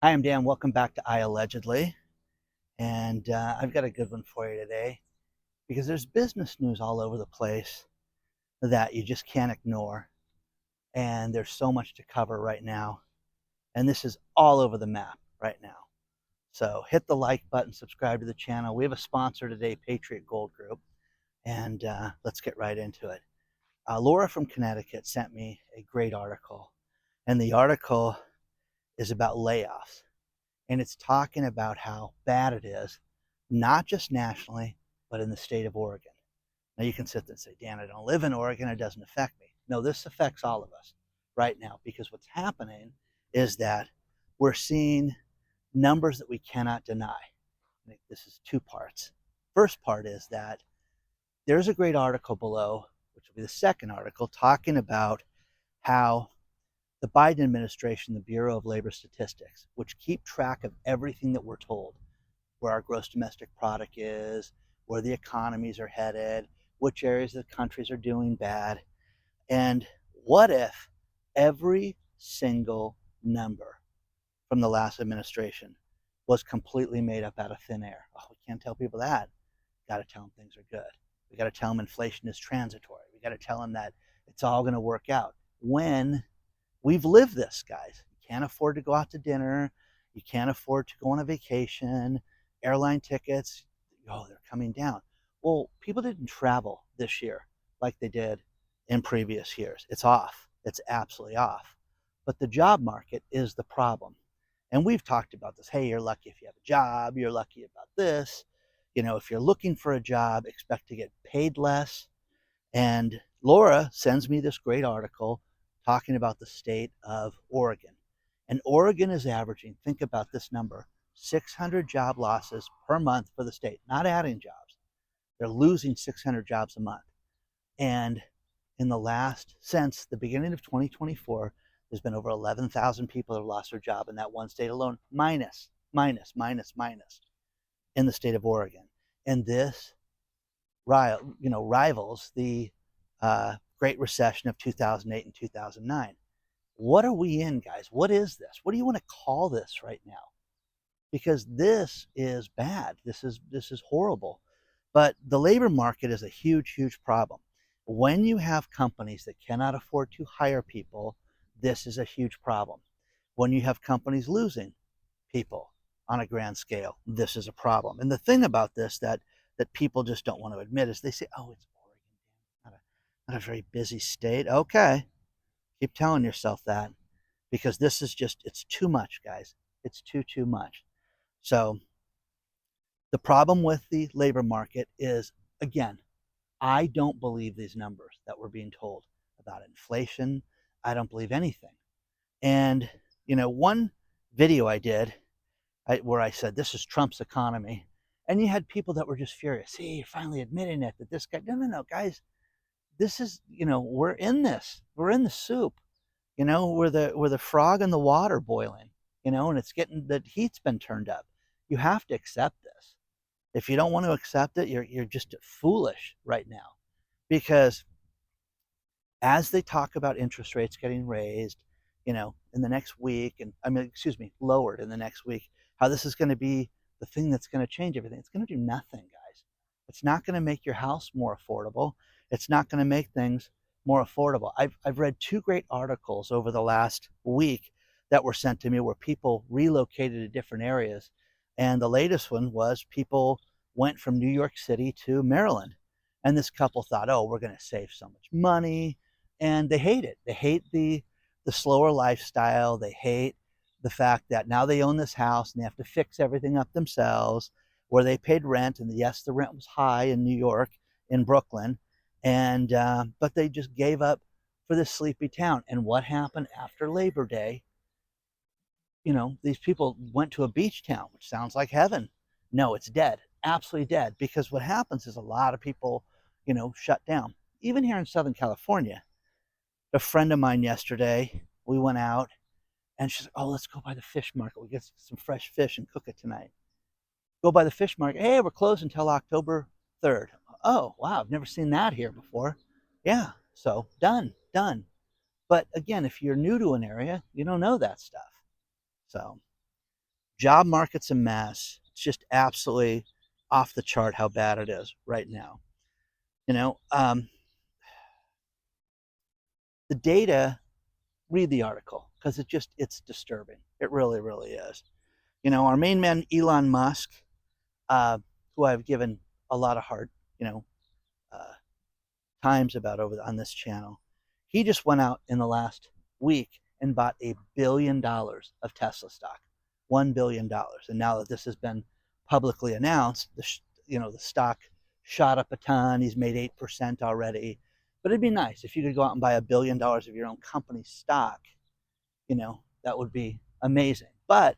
Hi, I'm Dan. Welcome back to I Allegedly. And I've got a good one for you today because there's business news all over the place that you just can't ignore. And there's so much to cover right now. And this is all over the map right now. So hit the like button, subscribe to the channel. We have a sponsor today, Patriot Gold Group. And let's get right into it. Laura from Connecticut sent me a great article. And the article is about layoffs. And it's talking about how bad it is, not just nationally, but in the state of Oregon. Now you can sit there and say, Dan, I don't live in Oregon, it doesn't affect me. No, this affects all of us right now because what's happening is that we're seeing numbers that we cannot deny. This is two parts. First part is that there's a great article below, which will be the second article, talking about how the Biden administration, the Bureau of Labor Statistics, which keep track of everything that we're told, where our gross domestic product is, where the economies are headed, which areas of the countries are doing bad. And what if every single number from the last administration was completely made up out of thin air? Oh, we can't tell people that. Got to tell them things are good. We got to tell them inflation is transitory. We got to tell them that it's all going to work out. When we've lived this, guys. You can't afford to go out to dinner. You can't afford to go on a vacation. Airline tickets, oh, they're coming down. Well, people didn't travel this year like they did in previous years. It's off. It's absolutely off. But the job market is the problem. And we've talked about this. Hey, you're lucky if you have a job. You're lucky about this. You know, if you're looking for a job, expect to get paid less. And Laura sends me this great article talking about the state of Oregon. And Oregon is averaging, think about this number, 600 job losses per month for the state, not adding jobs. They're losing 600 jobs a month. And since the beginning of 2024, there's been over 11,000 people that have lost their job in that one state alone, minus in the state of Oregon. And this rivals the Great Recession of 2008 and 2009. What are we in, guys? What is this? What do you want to call this right now? Because this is bad. This is horrible. But the labor market is a huge problem. When you have companies that cannot afford to hire people, this is a huge problem. When you have companies losing people on a grand scale, this is a problem. And the thing about this that people just don't want to admit is they say, oh, it's Oregon, not a very busy state. Okay, keep telling yourself that because this is just, it's too much, guys. It's too much. So the problem with the labor market is, again, I don't believe these numbers that we're being told about inflation. I don't believe anything. And, one video I did where I said, this is Trump's economy. And you had people that were just furious. See, you're finally admitting it, that this guy, no, guys, this is, we're in this. We're in the soup. We're the frog in the water boiling, and it's getting, the heat's been turned up. You have to accept this. If you don't want to accept it, you're just foolish right now. Because as they talk about interest rates getting raised, in the next week, lowered in the next week, how this is going to be the thing that's going to change everything. It's going to do nothing, guys. It's not going to make your house more affordable. It's not going to make things more affordable. I've read two great articles over the last week that were sent to me where people relocated to different areas. And the latest one was people went from New York City to Maryland. And this couple thought, oh, we're going to save so much money. And they hate it. They hate the slower lifestyle. They hate the fact that now they own this house and they have to fix everything up themselves, where they paid rent. And yes, the rent was high in New York, in Brooklyn. And but they just gave up for this sleepy town. And what happened after Labor Day? These people went to a beach town, which sounds like heaven. No, it's dead, absolutely dead. Because what happens is a lot of people, shut down. Even here in Southern California, a friend of mine yesterday, we went out and she's like, oh, let's go by the fish market. We get some fresh fish and cook it tonight. Go by the fish market. Hey, we're closed until October 3rd. Oh, wow, I've never seen that here before. Yeah, so done. But again, if you're new to an area, you don't know that stuff. So Job market's a mess. It's just absolutely off the chart how bad it is right now. You know, the data, read the article because it's disturbing. It really, really is. Our main man, Elon Musk, who I've given a lot of hard, you know, uh, times about over on this channel. He just went out in the last week and bought $1 billion of Tesla stock, $1 billion. And now that this has been publicly announced, the stock shot up a ton. He's made 8% already. But it'd be nice if you could go out and buy $1 billion of your own company stock. That would be amazing. But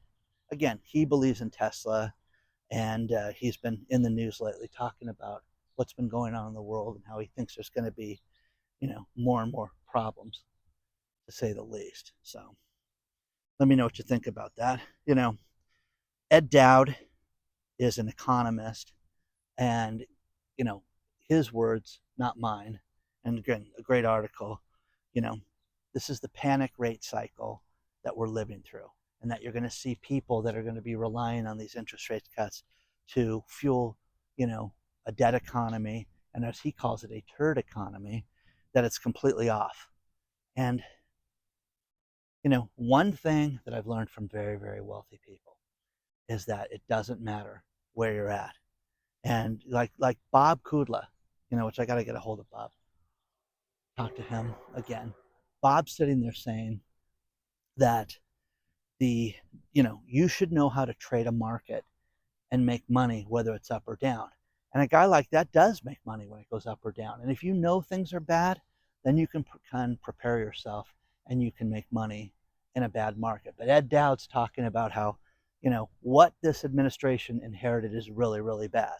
again, he believes in Tesla, and he's been in the news lately talking about what's been going on in the world and how he thinks there's going to be, more and more problems, to say the least. So let me know what you think about that. Ed Dowd is an economist, and you know, his words, not mine. And again, a great article. You know, this is the panic rate cycle that we're living through, and that you're going to see people that are going to be relying on these interest rate cuts to fuel, a debt economy, and as he calls it, a turd economy, that it's completely off. And one thing that I've learned from very, very wealthy people is that it doesn't matter where you're at. And like Bob Kudla, which I got to get a hold of Bob, talk to him again. Bob's sitting there saying that you should know how to trade a market and make money whether it's up or down. And a guy like that does make money when it goes up or down. And if you know things are bad, then you can prepare yourself and you can make money in a bad market. But Ed Dowd's talking about how, what this administration inherited is really, really bad.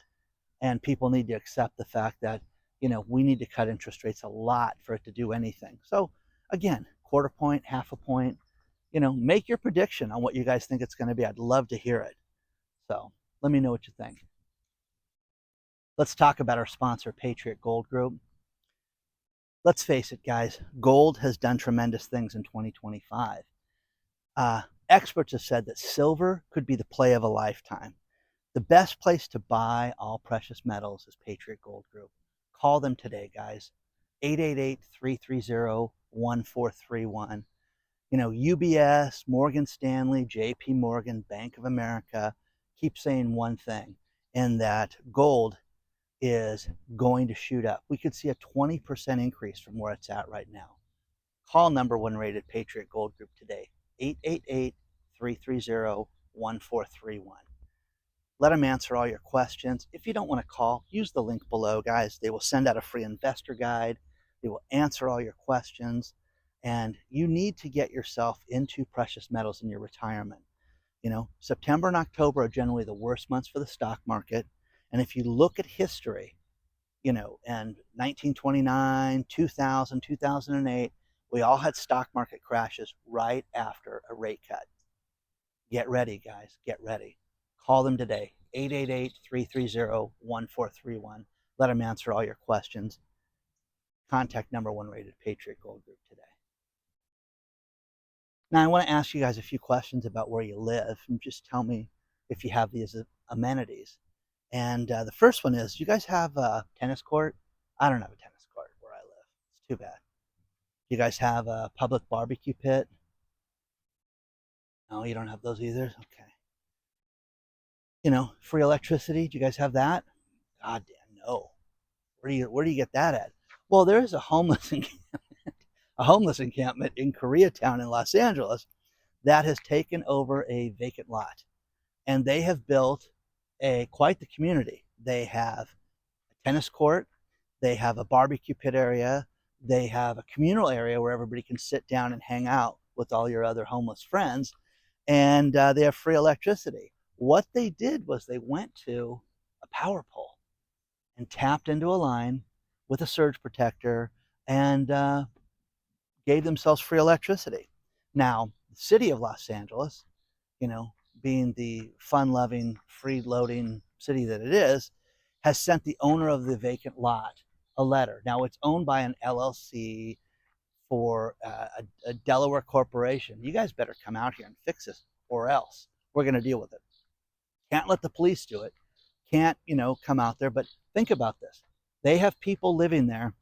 And people need to accept the fact that, we need to cut interest rates a lot for it to do anything. So again, quarter point, half a point, make your prediction on what you guys think it's going to be. I'd love to hear it. So let me know what you think. Let's talk about our sponsor, Patriot Gold Group. Let's face it, guys, gold has done tremendous things in 2025. Experts have said that silver could be the play of a lifetime. The best place to buy all precious metals is Patriot Gold Group. Call them today, guys. 888-330-1431. UBS, Morgan Stanley, JP Morgan, Bank of America keep saying one thing, and that gold is going to shoot up. We could see a 20% increase from where it's at right now. Call number one rated Patriot Gold Group today, 888-330-1431. Let them answer all your questions. If you don't want to call, use the link below, guys. They will send out a free investor guide. They will answer all your questions. And you need to get yourself into precious metals in your retirement. September and October are generally the worst months for the stock market. And if you look at history, and 1929, 2000, 2008, we all had stock market crashes right after a rate cut. Get ready, guys. Get ready. Call them today, 888-330-1431. Let them answer all your questions. Contact number one rated Patriot Gold Group today. Now, I want to ask you guys a few questions about where you live, and just tell me if you have these amenities. And the first one is, you guys have a tennis court? I don't have a tennis court where I live. It's too bad. You guys have a public barbecue pit? No, you don't have those either? Okay. Free electricity? Do you guys have that? God damn, no. Where do you get that at? Well, there is a homeless encampment in Koreatown in Los Angeles that has taken over a vacant lot, and they have built quite the community. They have a tennis court, they have a barbecue pit area, they have a communal area where everybody can sit down and hang out with all your other homeless friends, and they have free electricity. What they did was they went to a power pole and tapped into a line with a surge protector and gave themselves free electricity. Now, the city of Los Angeles, being the fun-loving, free-loading city that it is, has sent the owner of the vacant lot a letter. Now, it's owned by an LLC for a Delaware corporation. You guys better come out here and fix this, or else. We're going to deal with it. Can't let the police do it. Can't, come out there. But think about this. They have people living there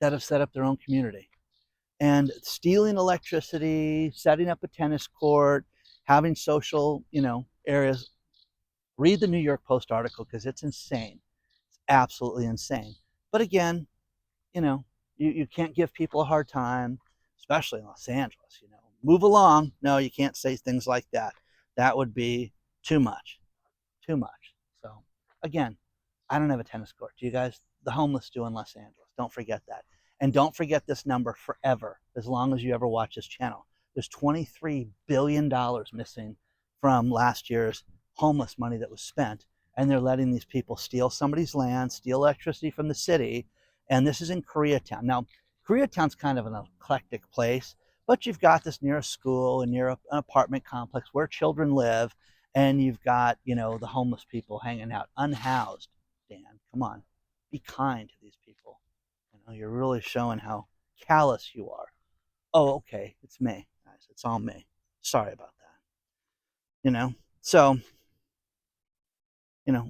that have set up their own community and stealing electricity, setting up a tennis court, having social, areas. Read the New York Post article because it's insane. It's absolutely insane. But again, you can't give people a hard time, especially in Los Angeles. Move along. No, you can't say things like that. That would be too much, too much. So again, I don't have a tennis court. Do you guys? The homeless do in Los Angeles. Don't forget that. And don't forget this number forever, as long as you ever watch this channel. There's $23 billion missing from last year's homeless money that was spent. And they're letting these people steal somebody's land, steal electricity from the city. And this is in Koreatown. Now, Koreatown's kind of an eclectic place, but you've got this near a school and near an apartment complex where children live. And you've got, the homeless people hanging out, unhoused. Dan, come on, be kind to these people. You're really showing how callous you are. Oh, okay, it's me, guys. It's all me. Sorry about that. So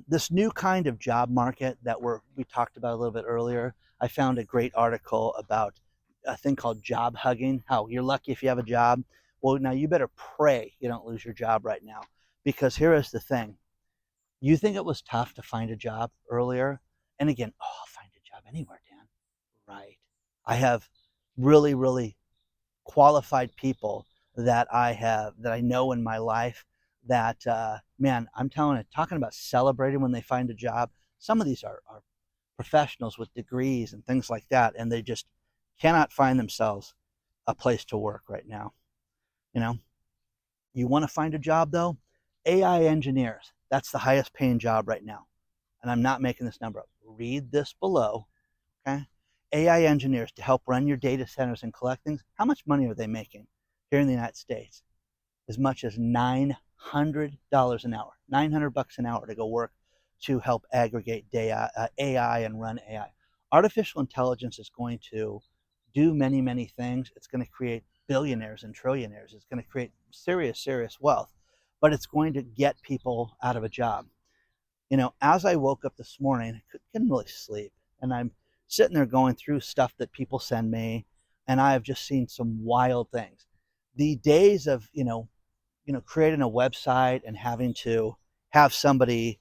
this new kind of job market that we talked about a little bit earlier. I found a great article about a thing called job hugging. How you're lucky if you have a job. Well, now you better pray you don't lose your job right now, because here is the thing. You think it was tough to find a job earlier? And again, I'll find a job anywhere, Dan. Right. I have really, really qualified people that I know in my life that, man, I'm telling you, talking about celebrating when they find a job. Some of these are professionals with degrees and things like that, and they just cannot find themselves a place to work right now. You want to find a job though? AI engineers. That's the highest paying job right now. And I'm not making this number up. Read this below. Okay. AI engineers to help run your data centers and collect things. How much money are they making here in the United States? As much as $900 an hour, $900 an hour to go work to help aggregate AI and run AI. Artificial intelligence is going to do many, many things. It's going to create billionaires and trillionaires. It's going to create serious, serious wealth, but it's going to get people out of a job. As I woke up this morning, I couldn't really sleep, and I'm sitting there going through stuff that people send me, and I have just seen some wild things. The days of creating a website and having to have somebody,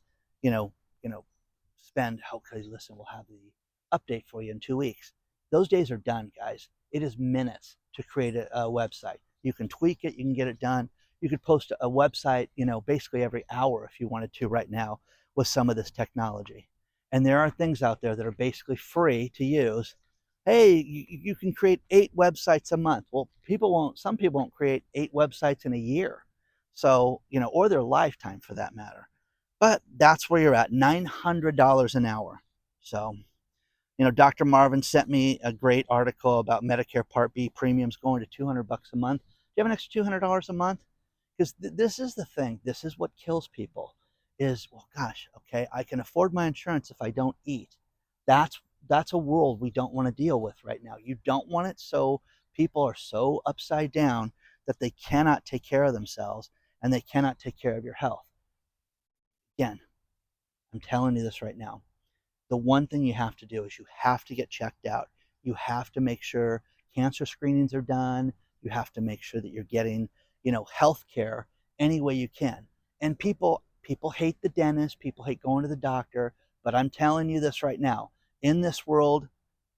spend, okay, listen, we'll have the update for you in 2 weeks. Those days are done, guys. It is minutes to create a website. You can tweak it, you can get it done. You could post a website, basically every hour if you wanted to right now with some of this technology. And there are things out there that are basically free to use. Hey, you can create 8 websites a month. Well, some people won't create 8 websites in a year. So, or their lifetime for that matter. But that's where you're at, $900 an hour. So, Dr. Marvin sent me a great article about Medicare Part B premiums going to $200 a month. Do you have an extra $200 a month? Because this is the thing. This is what kills people is, well, gosh, okay, I can afford my insurance if I don't eat. That's a world we don't want to deal with right now. You don't want it, so people are so upside down that they cannot take care of themselves and they cannot take care of your health. Again, I'm telling you this right now. The one thing you have to do is you have to get checked out. You have to make sure cancer screenings are done. You have to make sure that you're getting, health care any way you can. And people hate the dentist, people hate going to the doctor, but I'm telling you this right now. In this world,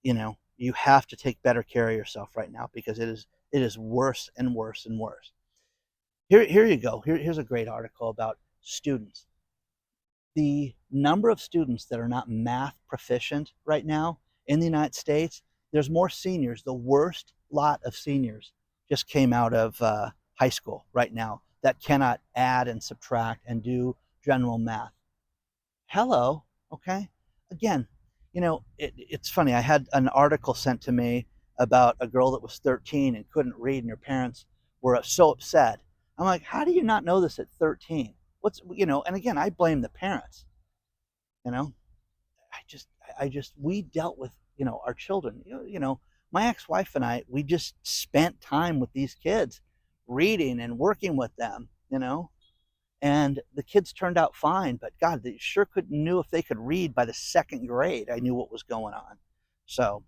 you have to take better care of yourself right now, because it is worse and worse and worse. Here you go. Here's a great article about students. The number of students that are not math proficient right now in the United States, there's more seniors. The worst lot of seniors just came out of high school right now that cannot add and subtract and do general math. Hello, okay? Again, it's funny. I had an article sent to me about a girl that was 13 and couldn't read, and her parents were so upset. I'm like, how do you not know this at 13? And again, I blame the parents. We dealt with, our children. My ex-wife and I, we just spent time with these kids, reading and working with them. And the kids turned out fine, but God, they sure couldn't knew if they could read by the second grade. I knew what was going on. So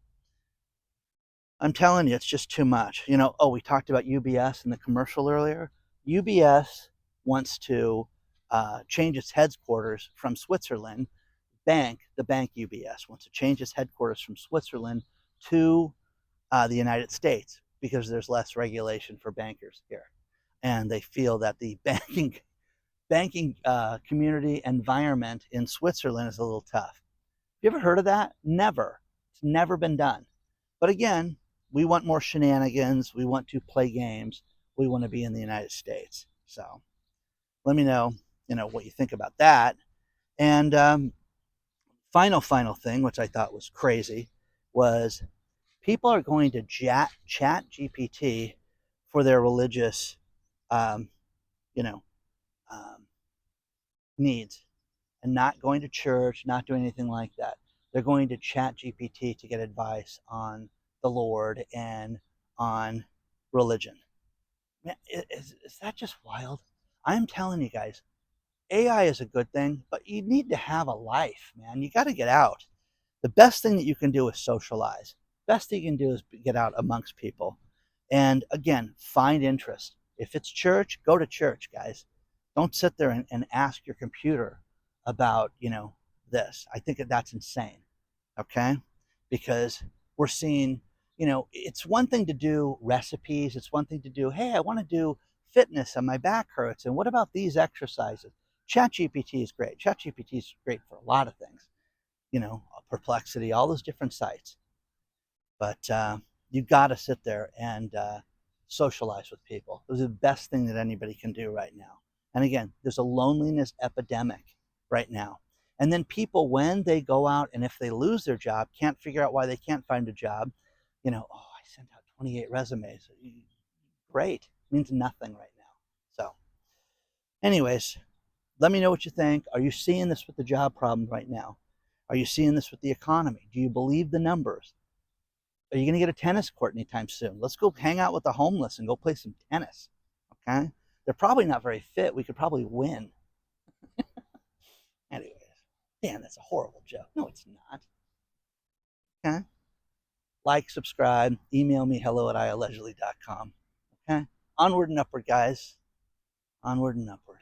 I'm telling you, it's just too much. Oh, we talked about UBS in the commercial earlier. UBS wants to change its headquarters from Switzerland. The bank UBS wants to change its headquarters from Switzerland to the United States because there's less regulation for bankers here, and they feel that the banking community environment in Switzerland is a little tough. You ever heard of that? Never. It's never been done. But again, we want more shenanigans. We want to play games. We want to be in the United States. So let me know, what you think about that. And final thing, which I thought was crazy, was people are going to chat GPT for their religious, um, you know, um, needs, and not going to church, not doing anything like that. They're going to chat GPT to get advice on the Lord and on religion. Man, is that just wild? I'm telling you guys, AI is a good thing, but you need to have a life, man. You got to get out. The best thing that you can do is socialize. Best thing you can do is get out amongst people. And again, find interest. If it's church, go to church, guys. Don't sit there and ask your computer about, this. I think that's insane. Okay? Because we're seeing, it's one thing to do recipes. It's one thing to do, hey, I want to do fitness and my back hurts. And what about these exercises? ChatGPT is great. ChatGPT is great for a lot of things, Perplexity, all those different sites. But you got to sit there and socialize with people. It was the best thing that anybody can do right now. And again, there's a loneliness epidemic right now. And then people, when they go out and if they lose their job, can't figure out why they can't find a job, oh, I sent out 28 resumes. Great. It means nothing right now. So, anyways, let me know what you think. Are you seeing this with the job problem right now? Are you seeing this with the economy? Do you believe the numbers? Are you going to get a tennis court anytime soon? Let's go hang out with the homeless and go play some tennis. Okay? They're probably not very fit. We could probably win. Anyways, damn, that's a horrible joke. No, it's not. Okay? Like, subscribe, email me hello@iallegedly.com. Okay? Onward and upward, guys. Onward and upward.